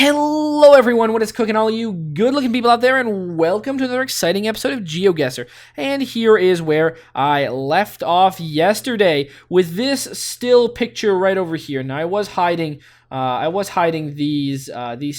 Hello everyone, what is cooking, all you good looking people out there, and welcome to another exciting episode of GeoGuessr. And here is where I left off yesterday with this still picture right over here. Now I was hiding these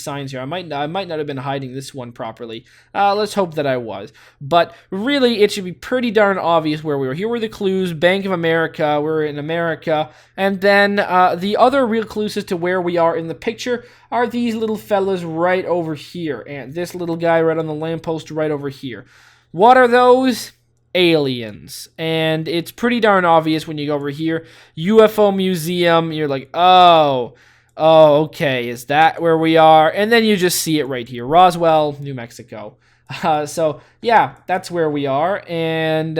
signs here. I might not have been hiding this one properly. Let's hope that I was. But really, it should be pretty darn obvious where we were. Here were the clues: Bank of America. We're in America, and then the other real clues as to where we are in the picture are these little fellas right over here, and this little guy right on the lamppost right over here. What are those? Aliens. And it's pretty darn obvious when you go over here. UFO Museum. You're like, oh, okay, is that where we are? And then you just see it right here. Roswell, New Mexico. So, yeah, that's where we are. And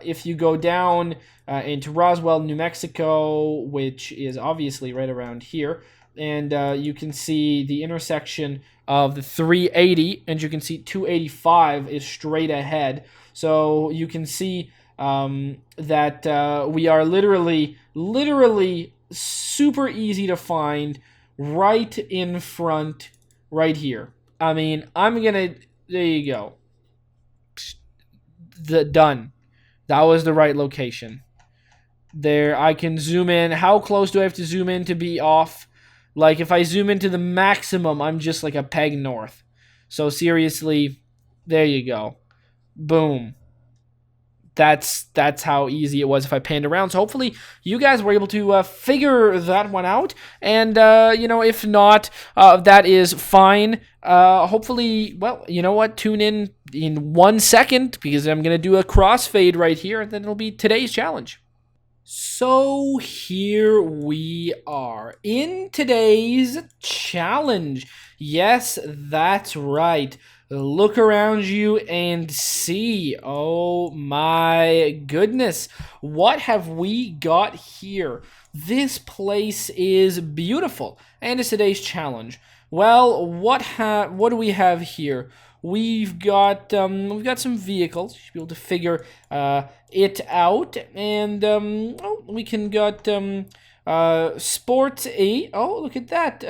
if you go down into Roswell, New Mexico, which is obviously right around here, and you can see the intersection of the 380, and you can see 285 is straight ahead. So you can see that we are literally super easy to find right in front, right here. I mean, there you go. Done. That was the right location. There, I can zoom in. How close do I have to zoom in to be off? Like, if I zoom into the maximum, I'm just like a peg north. So seriously, there you go. Boom. That's how easy it was if I panned around. So hopefully you guys were able to figure that one out. And, if not, that is fine. Hopefully, well, you know what? Tune in 1 second because I'm going to do a crossfade right here. And then it'll be today's challenge. So here we are in today's challenge. Yes, that's right. Look around you and see. Oh my goodness. What have we got here? This place is beautiful. And it's today's challenge. Well, what do we have here? We've got some vehicles. You should be able to figure it out, and we can got sports 8. Oh, look at that,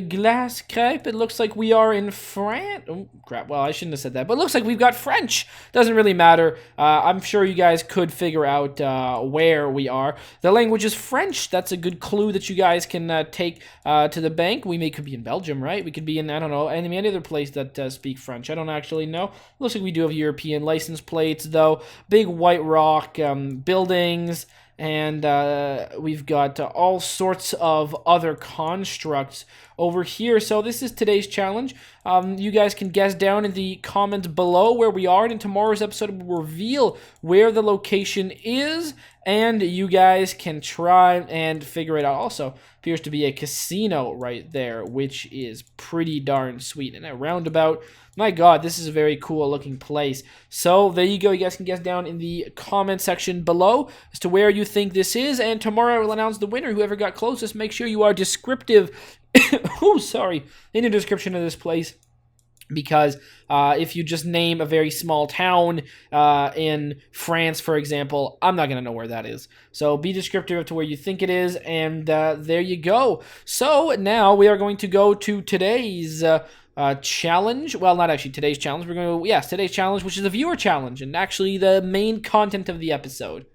glass crepe. It looks like we are in France. Oh crap! Well, I shouldn't have said that, but it looks like we've got French. Doesn't really matter. I'm sure you guys could figure out where we are. The language is French. That's a good clue that you guys can take to the bank. Could be in Belgium, right? We could be in, I don't know, any other place that speak French. I don't actually know. Looks like we do have European license plates, though. Big white rock buildings. And we've got all sorts of other constructs over here. So this is today's challenge. You guys can guess down in the comments below where we are. And in tomorrow's episode, we'll reveal where the location is. And you guys can try and figure it out. Also, appears to be a casino right there, which is pretty darn sweet. And a roundabout. My God, this is a very cool looking place. So there you go. You guys can guess down in the comment section below as to where you think this is. And tomorrow I will announce the winner. Whoever got closest, make sure you are descriptive. In the description of this place. Because if you just name a very small town in France, for example, I'm not going to know where that is. So be descriptive to where you think it is, and there you go. So now we are going to go to today's challenge. Well, not actually today's challenge. We're going to, yes, today's challenge, which is a viewer challenge, and actually the main content of the episode.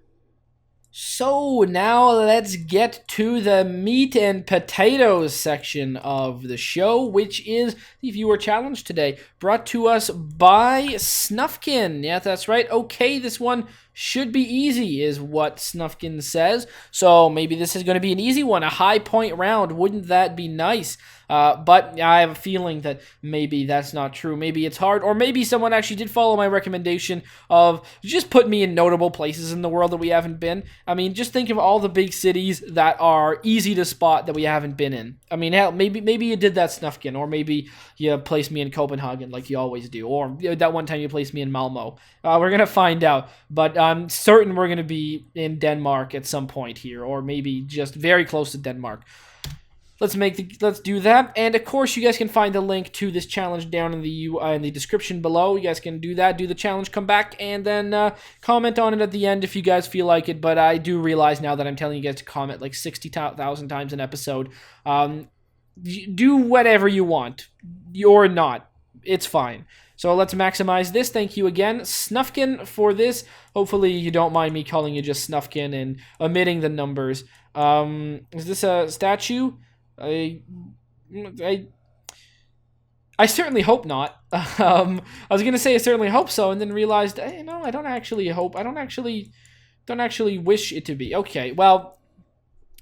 So now let's get to the meat and potatoes section of the show, which is the viewer challenge today, brought to us by Snufkin. Yeah, that's right. Okay, this one should be easy, is what Snufkin says. So maybe this is going to be an easy one, a high point round. Wouldn't that be nice? But I have a feeling that maybe that's not true. Maybe it's hard, or maybe someone actually did follow my recommendation of just put me in notable places in the world that we haven't been. I mean, just think of all the big cities that are easy to spot that we haven't been in. I mean, hell, maybe you did that, Snufkin, or maybe you placed me in Copenhagen like you always do, or that one time you placed me in Malmo. We're gonna find out, but I'm certain we're gonna be in Denmark at some point here, or maybe just very close to Denmark. Let's do that. And of course, you guys can find the link to this challenge down in the description below. You guys can do that, do the challenge, come back, and then comment on it at the end if you guys feel like it. But I do realize now that I'm telling you guys to comment like 60,000 times an episode. do whatever you want. You're not. It's fine. So let's maximize this. Thank you again, Snufkin, for this. Hopefully you don't mind me calling you just Snufkin and omitting the numbers. Is this a statue? I certainly hope not. I was gonna say I certainly hope so, and then realized, hey, no, I don't actually hope. I don't actually wish it to be. Okay, well,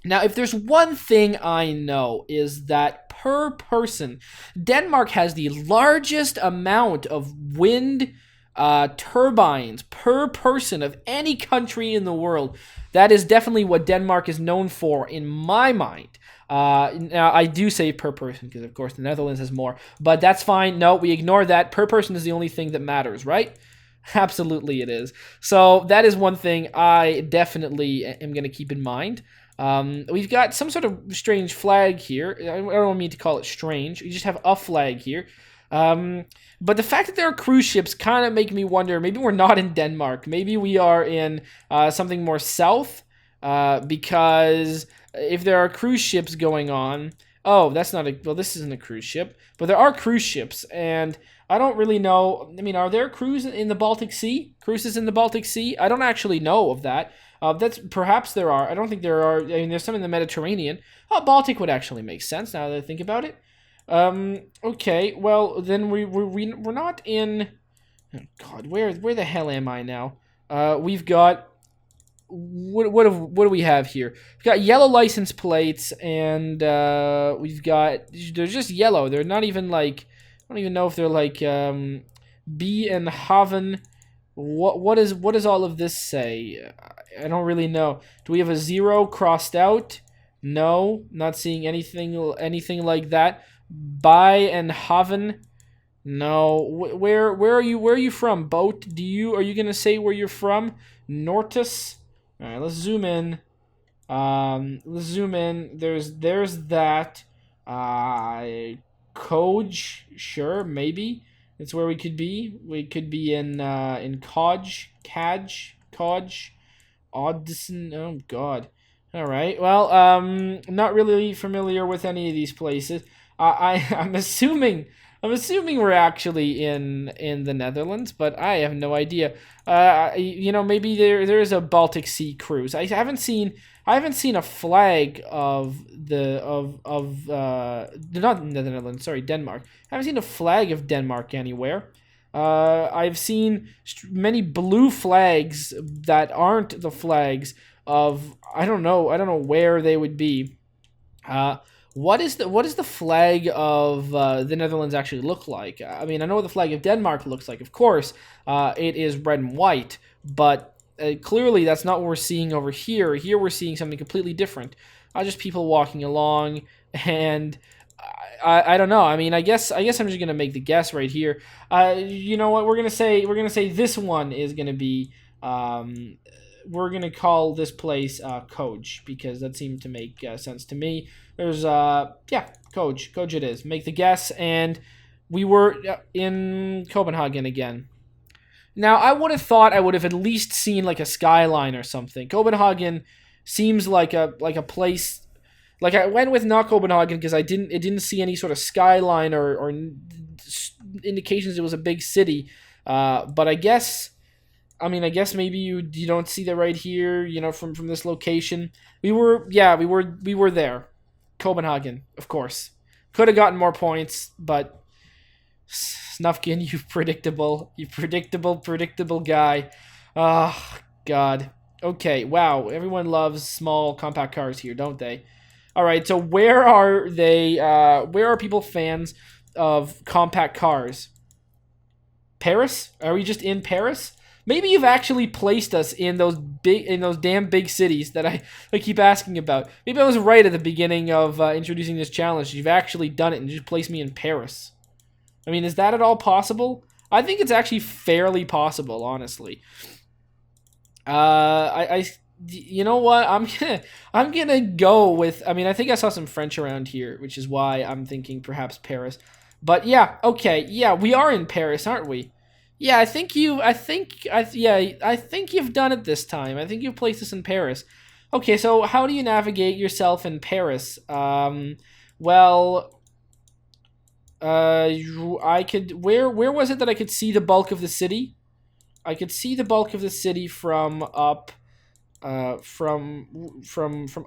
now if there's one thing I know is that per person, Denmark has the largest amount of wind turbines per person of any country in the world. That is definitely what Denmark is known for in my mind. Now, I do say per person because, of course, the Netherlands has more. But that's fine. No, we ignore that. Per person is the only thing that matters, right? Absolutely it is. So that is one thing I definitely am going to keep in mind. We've got some sort of strange flag here. I don't mean to call it strange. We just have a flag here. But the fact that there are cruise ships kind of make me wonder, maybe we're not in Denmark. Maybe we are in something more south, because if there are cruise ships going on... Oh, that's not a... Well, this isn't a cruise ship. But there are cruise ships, and I don't really know... I mean, are there cruises in the Baltic Sea? Cruises in the Baltic Sea? I don't actually know of that. Perhaps there are. I don't think there are. I mean, there's some in the Mediterranean. Oh, Baltic would actually make sense now that I think about it. Okay, well, then we're not in... Oh, God, where the hell am I now? We've got... What do we have here? We've got yellow license plates, and we've got... They're just yellow. They're not even like... I don't even know if they're like B and Haven. What does all of this say? I don't really know. Do we have a 0 crossed out? No, not seeing anything like that. By and Haven. No. Where are you from? Boat? Are you gonna say where you're from? Nortus. All right, let's zoom in. There's that. Coj, sure, maybe. That's where we could be. We could be in Coj, Audison. Oh God. All right. Well, I'm not really familiar with any of these places. I'm assuming we're actually in the Netherlands, but I have no idea. Maybe there is a Baltic Sea cruise. I haven't seen a flag of not the Netherlands, sorry, Denmark. I haven't seen a flag of Denmark anywhere. I've seen many blue flags that aren't the flags of I don't know where they would be. What is the flag of the Netherlands actually look like? I mean, I know what the flag of Denmark looks like. Of course, it is red and white, but clearly that's not what we're seeing over here. Here we're seeing something completely different. Just people walking along, and I don't know. I mean, I guess I'm just gonna make the guess right here. You know what? We're gonna say this one is gonna be. We're gonna call this place Coj, because that seemed to make sense to me. There's Coj it is. Make the guess, and we were in Copenhagen again. Now, I would have thought I would have at least seen like a skyline or something. Copenhagen seems like a place. Like I went with not Copenhagen because it didn't see any sort of skyline or indications it was a big city. But I guess maybe you don't see that right here. You know, from this location, we were there, Copenhagen, of course. Could have gotten more points, but Snufkin, you predictable guy. Oh God. Okay, wow. Everyone loves small compact cars here, don't they? All right, so where are they? Where are people fans of compact cars? Paris? Are we just in Paris? Maybe you've actually placed us in those damn big cities that I keep asking about. Maybe I was right at the beginning of introducing this challenge. You've actually done it and just placed me in Paris. I mean, is that at all possible? I think it's actually fairly possible, honestly. You know what? I'm gonna go with. I mean, I think I saw some French around here, which is why I'm thinking perhaps Paris. But yeah, okay, yeah, we are in Paris, aren't we? Yeah, I think you've done it this time. I think you've placed us in Paris. Okay, so how do you navigate yourself in Paris? Well, I could. Where was it that I could see the bulk of the city? I could see the bulk of the city from up from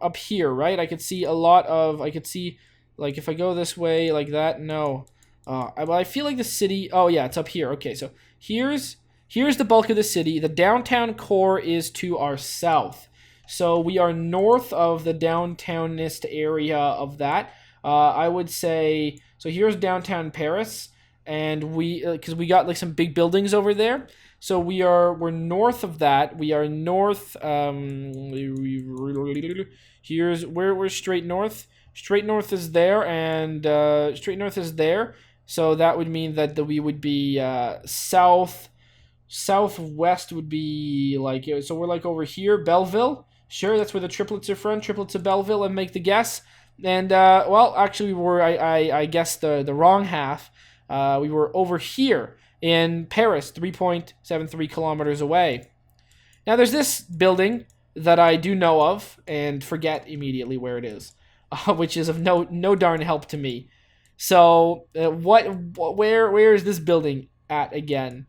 up here, right? I could see a lot of I could see like if I go this way like that. No. I feel like the city. Oh yeah, it's up here. Okay, so here's the bulk of the city. The downtown core is to our south. So we are north of the downtownist area of that. I would say so. Here's downtown Paris, and because we got like some big buildings over there. So we're north of that. We are north. Here's where we're straight north. Straight north is there, and straight north is there. So that would mean that we would be southwest would be like so we're like over here, Belleville. Sure, that's where the triplets are from. Triplets of Belleville, and make the guess. And well, actually, we were I guessed the wrong half. We were over here in Paris, 3.73 kilometers away. Now, there's this building that I do know of and forget immediately where it is, which is of no darn help to me. So, where is this building at again?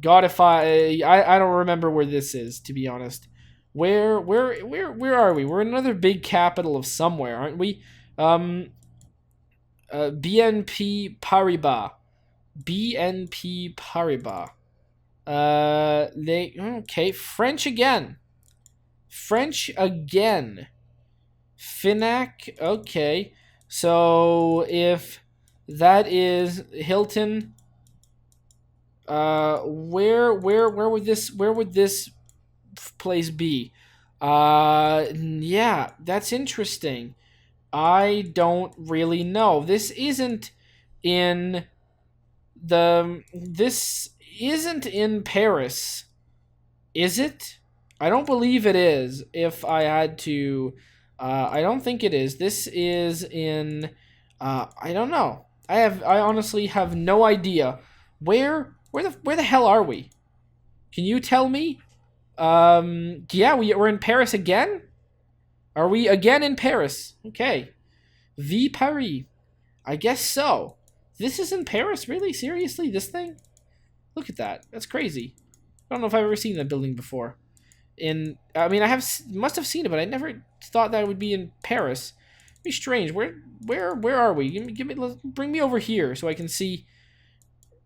God, if I don't remember where this is, to be honest. Where are we? We're in another big capital of somewhere, aren't we? BNP Paribas. BNP Paribas. Okay, French again. French again. Finac. Okay, so if that is Hilton, where would this place be? Yeah, that's interesting. I don't really know. This isn't in Paris, is it? I don't believe it is. If I had to, I don't think it is. This is in. I don't know. I honestly have no idea. Where the hell are we? Can you tell me? Yeah, we're in Paris again. Are we again in Paris? Okay. V Paris. I guess so. This is in Paris? Really? Seriously? This thing? Look at that. That's crazy. I don't know if I've ever seen that building before. I mean, must have seen it, but I never thought that it would be in Paris. It'd be strange. Where are we? Bring me over here so I can see.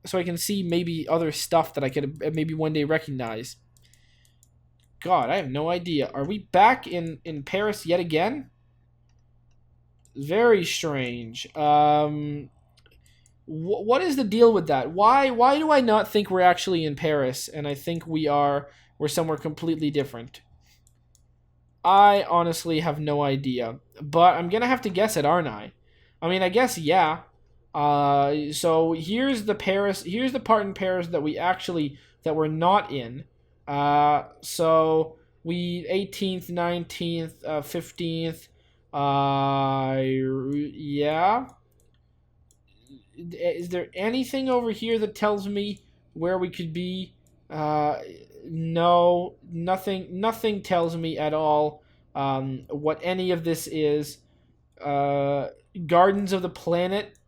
So I can see maybe other stuff that I could maybe one day recognize. God, I have no idea. Are we back in Paris yet again? Very strange. What is the deal with that? Why do I not think we're actually in Paris, and I think we're somewhere completely different? I honestly have no idea, but I'm gonna have to guess it, aren't I? I mean, I guess yeah. So here's the part in Paris that we're not in. So we 18th, 19th, 15th. Yeah. Is there anything over here that tells me where we could be? No, nothing. Nothing tells me at all what any of this is. Gardens of the Planet,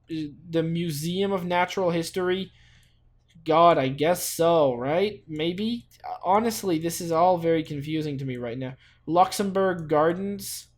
the Museum of Natural History. God, I guess so, right? Maybe. Honestly, this is all very confusing to me right now. Luxembourg Gardens.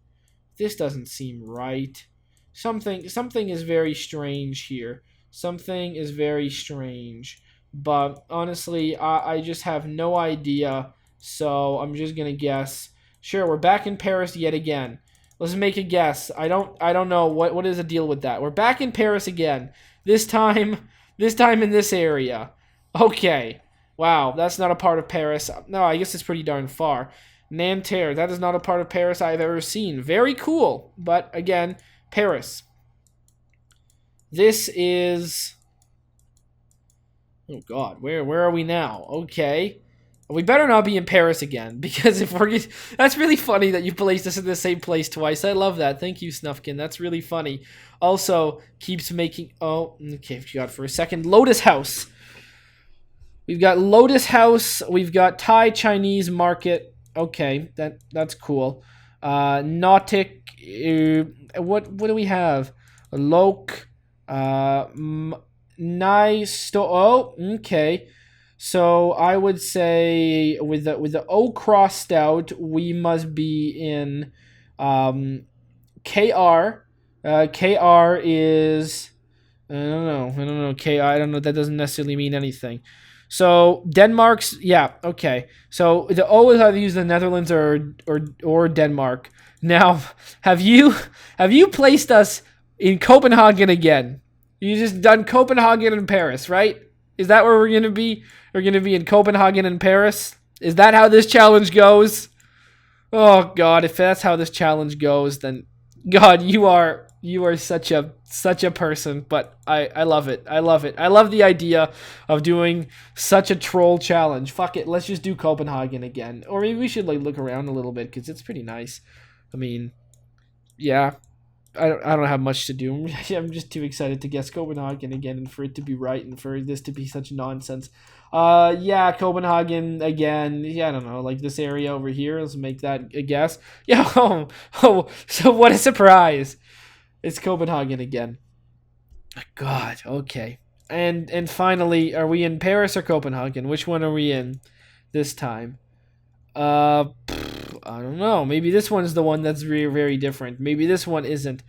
This doesn't seem right. Something is very strange here. Something is very strange. But honestly, I just have no idea. So I'm just gonna guess. Sure, we're back in Paris yet again. Let's make a guess. I don't know what is the deal with that. We're back in Paris again. This time in this area. Okay. Wow, that's not a part of Paris. No, I guess it's pretty darn far. Nanterre, that is not a part of Paris I've ever seen. Very cool, but again, Paris. This is... Oh God, where are we now? Okay. We better not be in Paris again, because if we're... That's really funny that you placed us in the same place twice. I love that. Thank you, Snufkin. That's really funny. Also, keeps making... Oh, okay, forgot for a second. Lotus House. We've got Lotus House. We've got Thai Chinese Market. Okay, that's cool. Nautic what do we have? Lok, nice. Oh, okay. So I would say with the O crossed out, we must be in KR. KR is I don't know. KR. I don't know. That doesn't necessarily mean anything. So Denmark's okay. So the O is either use the Netherlands or Denmark. Now, have you placed us in Copenhagen again? You just done Copenhagen and Paris, right? Is that where we're gonna be? We're gonna be in Copenhagen and Paris. Is that how this challenge goes? Oh God, if that's how this challenge goes, then God, you are such a person. But I love it. I love it. I love the idea of doing such a troll challenge. Fuck it, let's just do Copenhagen again. Or maybe we should like look around a little bit because it's pretty nice. I mean, yeah. I don't have much to do. I'm just too excited to guess Copenhagen again and for it to be right and for this to be such nonsense. Yeah, Copenhagen again. Yeah, I don't know, like this area over here. Let's make that a guess. Yeah, so what a surprise. It's Copenhagen again. God, okay. And finally, are we in Paris or Copenhagen? Which one are we in this time? I don't know. Maybe this one's the one that's very, very different. Maybe this one isn't.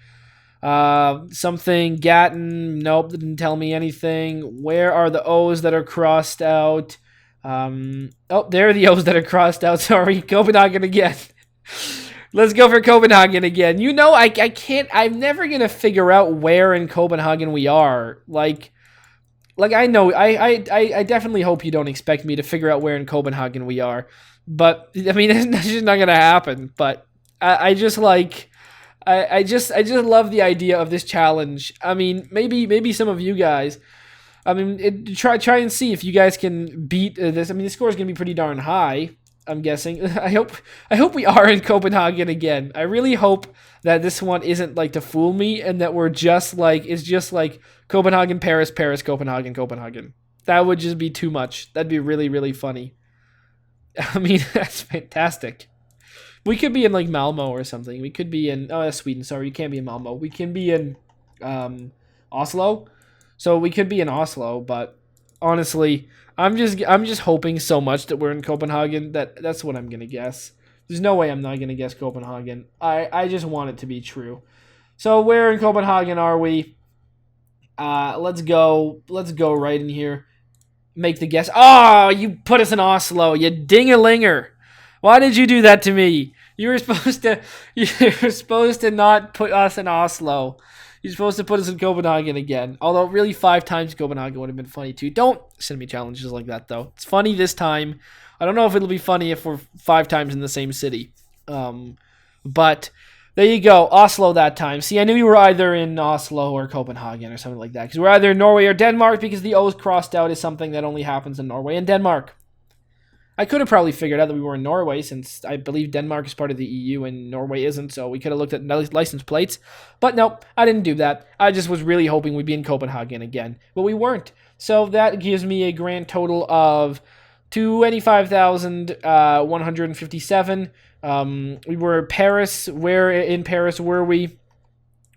Something Gatton. Nope, didn't tell me anything. Where are the O's that are crossed out? Oh, there are the O's that are crossed out. Sorry, Copenhagen again. Let's go for Copenhagen again. You know, I can't. I'm never gonna figure out where in Copenhagen we are. Like I know. I definitely hope you don't expect me to figure out where in Copenhagen we are. But I mean, it's just not gonna happen. But I just like, I just love the idea of this challenge. I mean, maybe some of you guys, I mean, try and see if you guys can beat this. I mean, the score is gonna be pretty darn high, I'm guessing. I hope we are in Copenhagen again. I really hope that this one isn't like to fool me and that we're just like it's just like Copenhagen, Paris, Paris, Copenhagen, Copenhagen. That would just be too much. That'd be really, really funny. I mean, that's fantastic. We could be in like Malmo or something. We could be in that's Sweden. Sorry, you can't be in Malmo. We can be in Oslo. So we could be in Oslo, but honestly, I'm just hoping so much that we're in Copenhagen that's what I'm gonna guess. There's no way I'm not gonna guess Copenhagen. I just want it to be true. So where in Copenhagen are we? Let's go right in here. Make the guess. Oh, you put us in Oslo, you ding-a-linger. Why did you do that to me? You were supposed to not put us in Oslo. You're supposed to put us in Copenhagen again. Although really 5 times Copenhagen would have been funny too. Don't send me challenges like that though. It's funny this time. I don't know if it'll be funny if we're 5 times in the same city. But there you go. Oslo that time. See, I knew we were either in Oslo or Copenhagen or something like that. Because we're either in Norway or Denmark because the O's crossed out is something that only happens in Norway and Denmark. I could have probably figured out that we were in Norway since I believe Denmark is part of the EU and Norway isn't. So we could have looked at license plates. But no, I didn't do that. I just was really hoping we'd be in Copenhagen again. But we weren't. So that gives me a grand total of 25,157. We were in Paris. Where in Paris were we?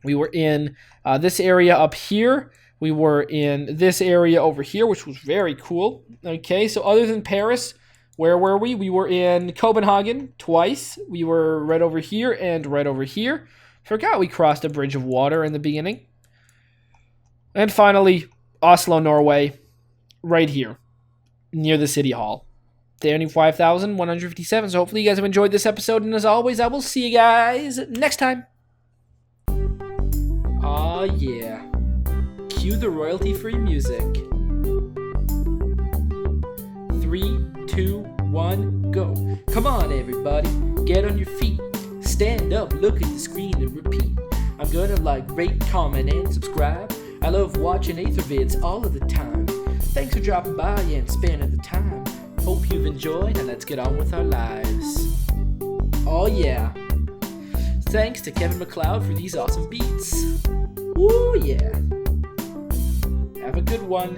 We were in this area up here. We were in this area over here, which was very cool. Okay, so other than Paris, where were we? We were in Copenhagen twice. We were right over here and right over here. Forgot we crossed a bridge of water in the beginning. And finally, Oslo, Norway, right here, near the city hall. 25,157. So hopefully you guys have enjoyed this episode. And as always, I will see you guys next time. Aw, yeah. Cue the royalty-free music. 3, 2, 1, go. Come on, everybody. Get on your feet. Stand up, look at the screen, and repeat. I'm gonna like, rate, comment, and subscribe. I love watching Ather vids all of the time. Thanks for dropping by and spending the time. Hope you've enjoyed, and let's get on with our lives. Oh yeah. Thanks to Kevin MacLeod for these awesome beats. Woo yeah. Have a good one.